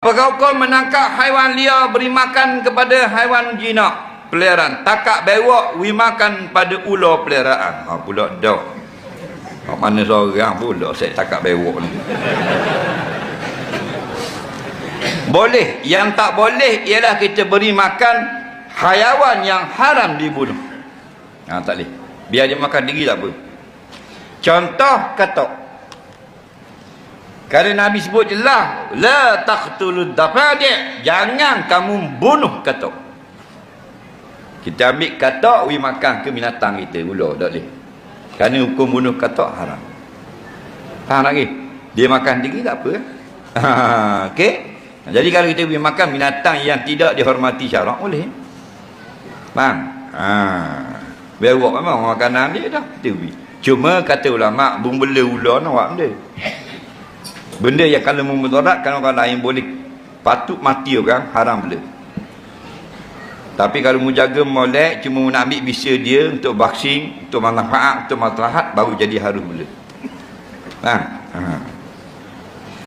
Pegawai menangkap haiwan liar beri makan kepada haiwan jinak peliharaan. Takak bewok beri makan pada ular peliharaan. Pula dah. Mana seorang pula saya takak bewok ni. Boleh. Yang tak boleh ialah kita beri makan haiwan yang haram dibunuh. Tak boleh. Biar dia makan diri tak apa. Contoh katok. Kerana Nabi sebut jelas, la taqtulud dafadi', jangan kamu bunuh katok. Kita ambil katok, we makan ke binatang kita, ular tak boleh. Kerana hukum bunuh katok haram. Faham lagi? Dia makan diri tak apa. Okey? Jadi kalau kita we makan binatang yang tidak dihormati syarak, boleh. Faham? Bewak memang makanan dia dah. Kita we. Cuma kata ulama, bumbela ular nak buat benda. Benda yang kalau memudarat, kalau orang lain boleh patut mati orang, haram bela. Tapi kalau mu jaga molek, cuma mu nak ambil bisa dia untuk vaksin, untuk manfaat, untuk maslahat, baru jadi harus bela.